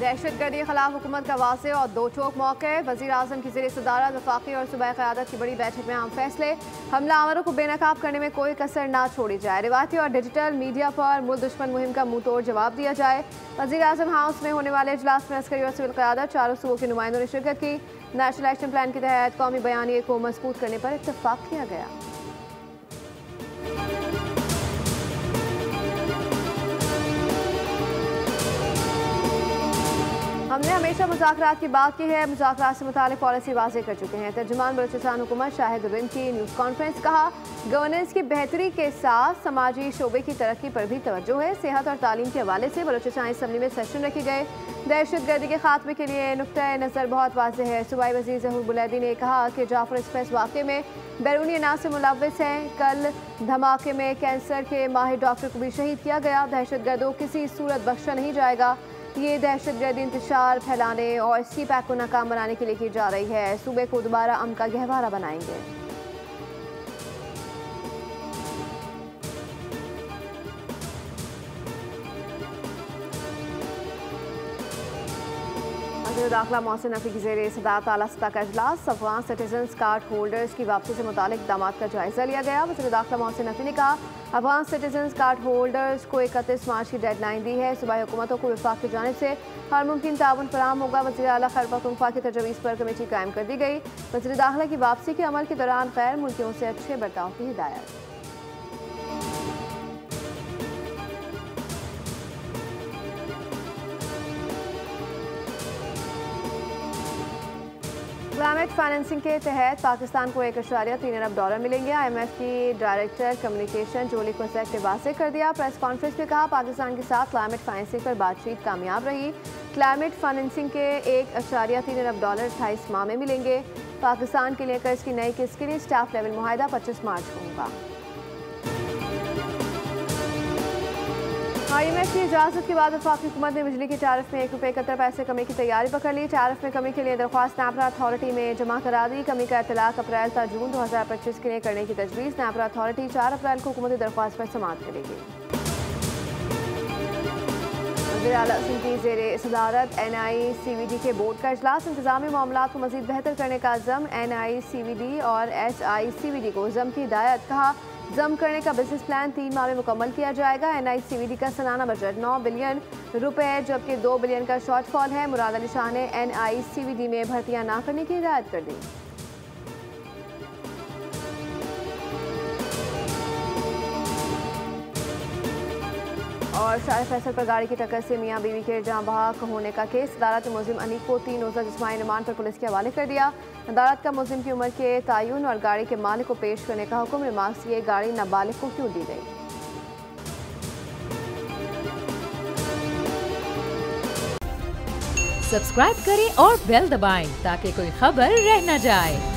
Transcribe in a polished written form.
दहशतगर्दी के खिलाफ हुकूमत का वाज़े और दो चौक मौके। वज़ीर आज़म की ज़ेर सदारत वफाकी और सूबाई क़यादत की बड़ी बैठक में अहम फैसले। हमला आवरों को बेनकाब करने में कोई कसर ना छोड़ी जाए। रिवायती और डिजिटल मीडिया पर मुल्क दुश्मन मुहिम का मुंह तोड़ जवाब दिया जाए। वज़ीर आज़म हाउस में होने वाले इजलास में अस्करी और सिविल क़यादत चारों सूबों के नुमाइंदों ने शिरकत की। नेशनल एक्शन प्लान के तहत कौमी बयानिए को मजबूत करने पर इत्तफाक किया गया। हमने हमेशा मुज़ाकरात की बात की है, मुज़ाकरात से मुतालिक पॉलिसी वाज़े कर चुके हैं। तर्जुमान बलूचिस्तान हुकूमत शाहिद रिंद की न्यूज़ कॉन्फ्रेंस। कहा, गवर्नेंस की बेहतरी के साथ समाजी शोबे की तरक्की पर भी तवज्जो है। सेहत और तालीम के हवाले से बलूचिस्तान असम्बली में सेशन रखे गए। दहशतगर्दी के खात्मे के लिए नुक्ता नज़र बहुत वाज़ेह है। सूबाई वज़ीर ज़हूर बुलैदी ने कहा कि जाफर एक्सप्रेस वाक़े में बैरूनी अनासर मुलव्विस हैं। कल धमाके में कैंसर के माहिर डॉक्टर को भी शहीद किया गया। दहशतगर्दों किसी सूरत बख्शा नहीं जाएगा। ये दहशतगर्दी इंतशार फैलाने और सी पैक को नाकाम बनाने के लिए की जा रही है। सूबे को दोबारा अमन का गहवारा बनाएंगे। वज़ीर दाखिला मोहसिन नकवी की ज़ेर सदारत आला सतह का इजलास। अफगान सिटीजन्स कार्ड होल्डर्स की वापसी से मुतालिक इक़दामात का जायजा लिया गया। वज़ीर दाखिला मोहसिन नकवी ने कहा, अफगान सिटीजन्स कार्ड होल्डर्स को 31 मार्च की डेडलाइन दी है। सूबाई हुकूमतों को वफाक की जानिब से हर मुमकिन ताउन फराहम होगा। वज़ीर आला खैबर पख्तूनख्वा की तजवीज़ पर कमेटी कायम कर दी गई। वज़ीर दाखिला की वापसी के अमल के दौरान गैर मुल्कियों से अच्छे बर्ताव की हिदायत। क्लाइमेट फाइनेंसिंग के तहत पाकिस्तान को $1.3 अरब मिलेंगे। IMF की डायरेक्टर कम्युनिकेशन जोली कोसेक ने वाज़ेह कर दिया। प्रेस कॉन्फ्रेंस में कहा, पाकिस्तान के साथ क्लाइमेट फाइनेंसिंग पर बातचीत कामयाब रही। क्लाइमेट फाइनेंसिंग के $1.3 अरब 28 माह में मिलेंगे। पाकिस्तान के लिए कर्ज की नई किस्त के लिए स्टाफ लेवल मुआहदा 25 मार्च को होगा। IMF की इजाज़त के बाद वफाकी हुकूमत ने बिजली की टैरिफ में ₹1.71 कमी की तैयारी पकड़ ली। टैरिफ में कमी के लिए दरख्वास्त नेपरा अथॉरिटी में जमा करा दी। कमी का इतलाक अप्रैल ता जून 2025 के लिए करने की तजवीज़। नेपरा अथॉरिटी 4 अप्रैल को हुकूमती दरख्वास्त पर समाअत करेगी। वज़ीर आला की ज़ेर सदारत NICVD के बोर्ड का इजलास। इंतज़ामी मामलात को मज़ीद बेहतर करने का अज़्म। NICVD और SICVD को ज़म की हिदायत। कहा, जम करने का बिजनेस प्लान 3 माह में मुकम्मल किया जाएगा। NICVD का सालाना बजट $9 बिलियन जबकि $2 बिलियन का शॉर्टफॉल है। मुराद अली शाह ने NICVD में भर्तियां ना करने की हिदायत कर दी। और शाह फैसल पर गाड़ी की टक्कर से मियां बीवी के जहां बहक होने का केस। अदालत ने मुलजिम अनीक को 3 रोज़ा जिस्मानी रिमांड पर पुलिस के हवाले कर दिया। अदालत का मुलजिम की उम्र के तयन और गाड़ी के मालिक को पेश करने का हुक्म। रिमार्क्स ये गाड़ी नाबालिग को क्यों दी गई। सब्सक्राइब करें और बेल दबाएं ताकि कोई खबर रह न जाए।